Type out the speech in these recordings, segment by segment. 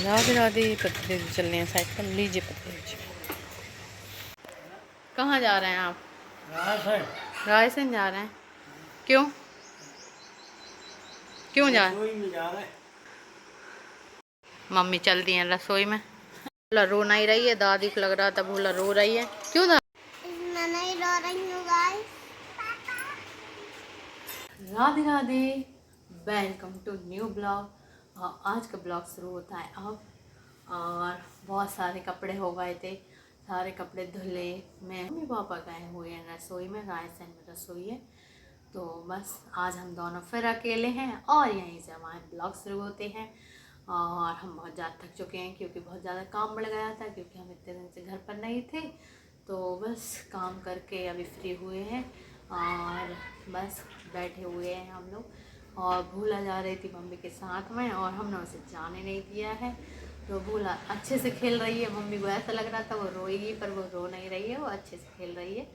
राधे राधे। पति देव चल रहे हैं साइड पर। लीजिए पति देव जी। कहाँ जा रहे हैं आप? रायसेन जा रहे हैं। क्यों क्यों जा रहे हैं? मम्मी चल दी हैं रसोई में। भोला रो नहीं रही है। दादी को लग रहा था भोला रो रही है। क्यों था? मैं नहीं रो रही हूँ guys. Radhe Radhe. Welcome to new blog. आज का ब्लॉग शुरू होता है अब। और बहुत सारे कपड़े हो गए थे, सारे कपड़े धुले। मैं मम्मी पापा गए हुए हैं रसोई में। रायसेन में रसोई है, तो बस आज हम दोनों फिर अकेले हैं और यहीं से हमारे ब्लॉग शुरू होते हैं। और हम बहुत ज़्यादा थक चुके हैं क्योंकि बहुत ज़्यादा काम बढ़ गया था, क्योंकि हम इतने दिन से घर पर नहीं थे। तो बस काम करके अभी फ्री हुए हैं और बस बैठे हुए हैं हम लोग। और भूला जा रही थी मम्मी के साथ में और हमने उसे जाने नहीं दिया है। तो भूला अच्छे से खेल रही है। मम्मी को ऐसा लग रहा था वो रोएगी, पर वो रो नहीं रही है, वो अच्छे से खेल रही है।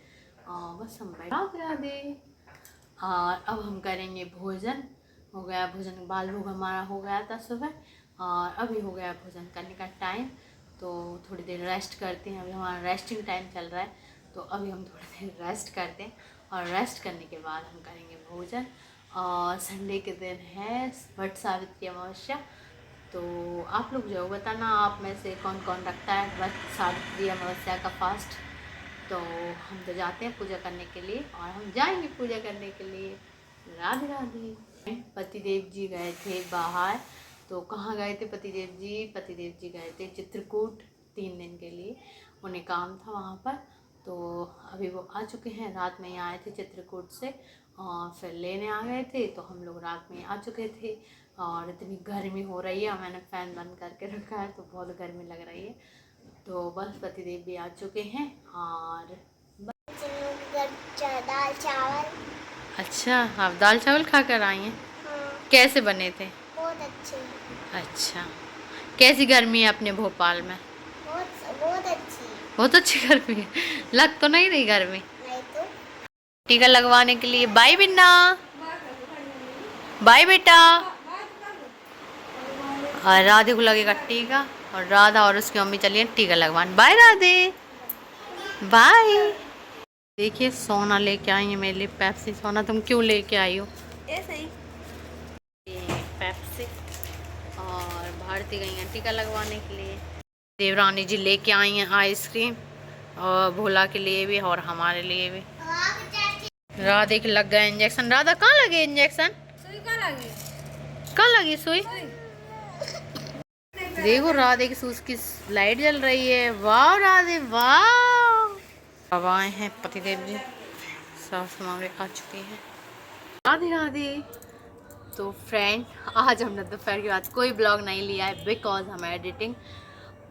और बस हम बैठा दे। और अब हम करेंगे भोजन। हो गया भोजन, बाल भोग हमारा हो गया था सुबह और अभी हो गया भोजन करने का टाइम। तो थोड़ी देर रेस्ट करते हैं। अभी हमारा रेस्टिंग टाइम चल रहा है, तो अभी हम थोड़ी देर रेस्ट करते हैं और रेस्ट करने के बाद हम करेंगे भोजन। और संडे के दिन है वट सावित्री अमावस्या। तो आप लोग जो बताना, आप में से कौन कौन रखता है वट सावित्री अमावस्या का फास्ट। तो हम तो जाते हैं पूजा करने के लिए और हम जाएंगे पूजा करने के लिए। राधे राधे। पतिदेव जी गए थे बाहर। तो कहाँ गए थे पतिदेव जी? पतिदेव जी गए थे चित्रकूट 3 दिन के लिए। उन्हें काम था वहाँ पर। तो अभी वो आ चुके हैं। रात में ही आए थे चित्रकूट से और फिर लेने आ गए थे। तो हम लोग रात में आ चुके थे और इतनी गर्मी हो रही है। मैंने फ़ैन बंद करके रखा है, तो बहुत गर्मी लग रही है। तो बस पतिदेव भी आ चुके हैं और दाल चावल। अच्छा, आप दाल चावल खा कर आई हैं? हाँ, कैसे बने थे? बहुत अच्छे। अच्छा, कैसी गर्मी है अपने भोपाल में? बहुत बहुत अच्छी। बहुत अच्छी गर्मी है। लग तो नहीं रही गर्मी? नहीं तो। टीका लगवाने के लिए बाय बिन्ना। बाय बेटा। और राधे को लगेगा टीका और राधा और उसकी मम्मी चली हैं टीका लगवाने। Bye Radhe, bye. देखिए सोना लेके आई है मेरे लिए पेप्सी। सोना तुम क्यों लेके आई हो? ऐसे ही। पेप्सी। और भारती गई हैं टीका लगवाने के लिए। देवरानी जी लेके आई हैं आइसक्रीम, और भोला के लिए भी और हमारे लिए भी। राधे के लग गए इंजेक्शन। राधा कहाँ लगे इंजेक्शन? सुई कहाँ लगी? कहाँ लगी सुई? देखो राधे की सूज की लाइट जल रही है। वाह राधे वाह। अब आए हैं पतिदेव जी, सास हमारे आ चुके हैं। राधे राधे। तो फ्रेंड, आज हमने दोपहर के बाद कोई ब्लॉग नहीं लिया है बिकॉज हम एडिटिंग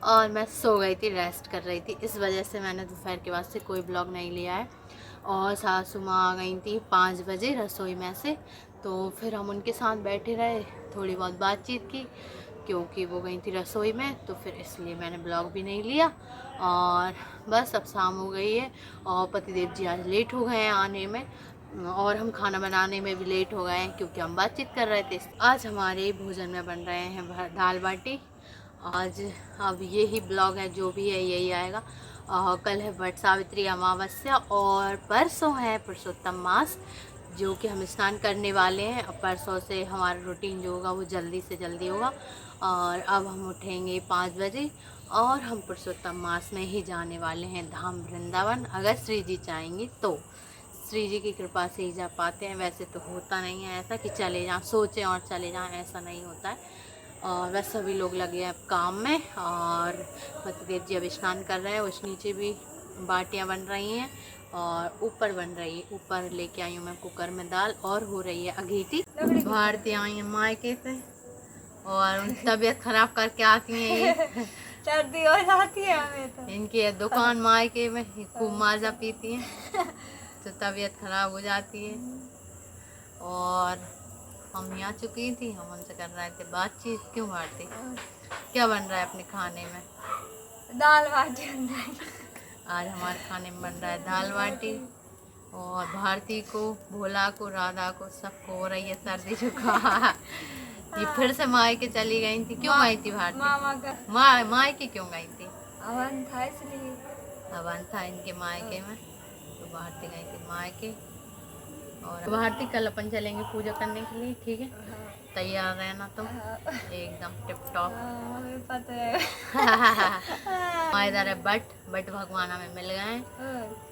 और मैं सो गई थी, रेस्ट कर रही थी। इस वजह से मैंने दोपहर के बाद से कोई ब्लॉग नहीं लिया है। और सासू माँ आ गई थी 5 बजे रसोई में से। तो फिर हम उनके साथ बैठे रहे, थोड़ी बहुत बातचीत की, क्योंकि वो गई थी रसोई में। तो फिर इसलिए मैंने ब्लॉग भी नहीं लिया। और बस अब शाम हो गई है और पतिदेव जी आज लेट हो गए हैं आने में, और हम खाना बनाने में भी लेट हो गए हैं क्योंकि हम बातचीत कर रहे थे। आज हमारे भोजन में बन रहे हैं दाल बाटी। आज अब यही ब्लॉग है, जो भी है यही आएगा। कल है वट सावित्री अमावस्या और परसों है पुरुषोत्तम मास, जो कि हम स्नान करने वाले हैं। अब परसों से हमारा रूटीन जो होगा वो जल्दी से जल्दी होगा। और अब हम उठेंगे 5 बजे और हम पुरुषोत्तम मास में ही जाने वाले हैं धाम वृंदावन, अगर श्री जी चाहेंगे तो। श्री जी की कृपा से ही जा पाते हैं, वैसे तो होता नहीं है ऐसा कि चले जाएं, सोचें और चले जाएं, ऐसा नहीं होता है। और बस सभी लोग लगे हैं अब काम में। और पतिदेव जी अब स्नान कर रहे हैं। उस नीचे भी बाटियां बन रही हैं और ऊपर बन रही है। ऊपर लेके आई हूँ मैं कुकर में दाल और हो रही है अघीटी। भारती आई है मायके से और उनकी तबीयत खराब करके आती हैं ये। सर्दी हो जाती है हमें तो। इनकी दुकान मायके में खूब माजा पीती हैं तो तबीयत खराब हो जाती है। और हम यहाँ चुकी थी, हम उनसे कर रहे थे बातचीत। क्यों भारती, क्या बन रहा है अपने खाने में? दाल बाटी बन रही। आज हमारे खाने में बन रहा है दाल बाटी। और भारती को, भोला को, राधा को, सबको हो रही है सर्दी जुकाम। ये फिर से मायके चली गई थी। क्यों गई थी भारती? मामा का मायके क्यों गई थी? हवन था इसलिए। हवन था इनके मायके में, तो भारती गई थी मायके। और भारती कल अपन चलेंगे पूजा करने के लिए, ठीक है? तैयार रहना तुम एकदम टिप टॉप। हमें पता है। हमारे इधर है बट भगवान हमें मिल गए हैं,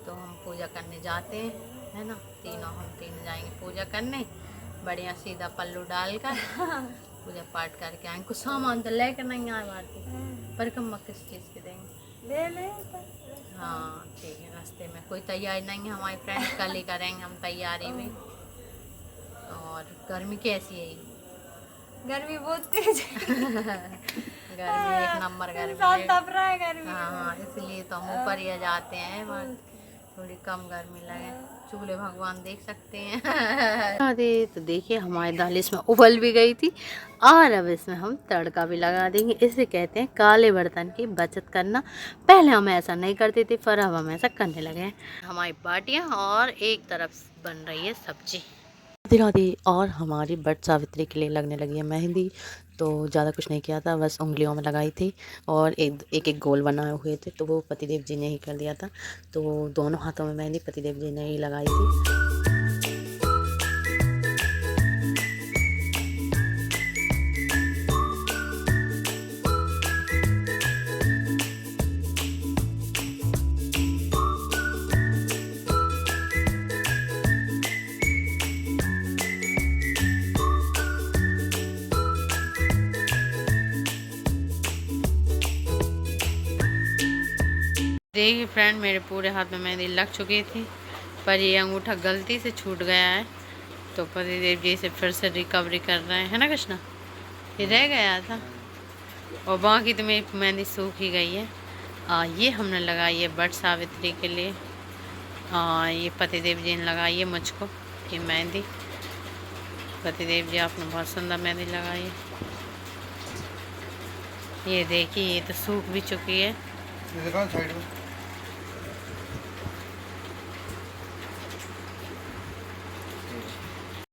तो हम पूजा करने जाते हैं, है ना? हम तीनों जाएंगे पूजा करने, बढ़िया सीधा पल्लू डालकर पूजा पाठ करके आएंगे। कुछ सामान तो लेकर नहीं आए भारती, परिक्रमा किस चीज़ की देंगे? ले ले। हाँ ठीक है, रास्ते में कोई तैयारी नहीं है, हमारे फ्रेंड्स कल ही करेंगे हम तैयारी भी। और गर्मी कैसी है? गर्मी बहुत तेज है। गर्मी एक नंबर गर्मी इंसान है। तप रहा है गर्मी। हाँ इसलिए तो हम ऊपर ही जाते हैं, बस थोड़ी कम गर्मी लगे। चूल्हे भगवान देख सकते हैं। अरे तो देखिए हमारी दाल इसमें उबल भी गई थी, और अब इसमें हम तड़का भी लगा देंगे। इसे कहते हैं काले बर्तन की बचत करना। पहले हम ऐसा नहीं करते थे, पर अब हम ऐसा करने लगे हैं। हमारी बाटियाँ और एक तरफ बन रही है सब्जी। राधे राधे। और हमारी बट सावित्री के लिए लगने लगी है मेहंदी, तो ज़्यादा कुछ नहीं किया था, बस उंगलियों में लगाई थी और एक गोल बनाए हुए थे, तो वो पतिदेव जी ने ही कर दिया था। तो दोनों हाथों में मेहंदी पतिदेव जी ने ही लगाई थी। देखिए फ्रेंड, मेरे पूरे हाथ में मेहंदी लग चुकी थी, पर ये अंगूठा गलती से छूट गया है, तो पतिदेव जी से फिर से रिकवरी कर रहे हैं, है ना कृष्णा? ये रह गया था, और बाकी तो मेरी मेहंदी सूख ही गई है। ये हमने लगाई है बट सावित्री के लिए। ये पतिदेव जी ने लगाई है मुझको ये मेहंदी। पतिदेव जी आपने बहुत सुंदर मेहंदी लगाई है। ये देखिए, ये तो सूख भी चुकी है। साइड में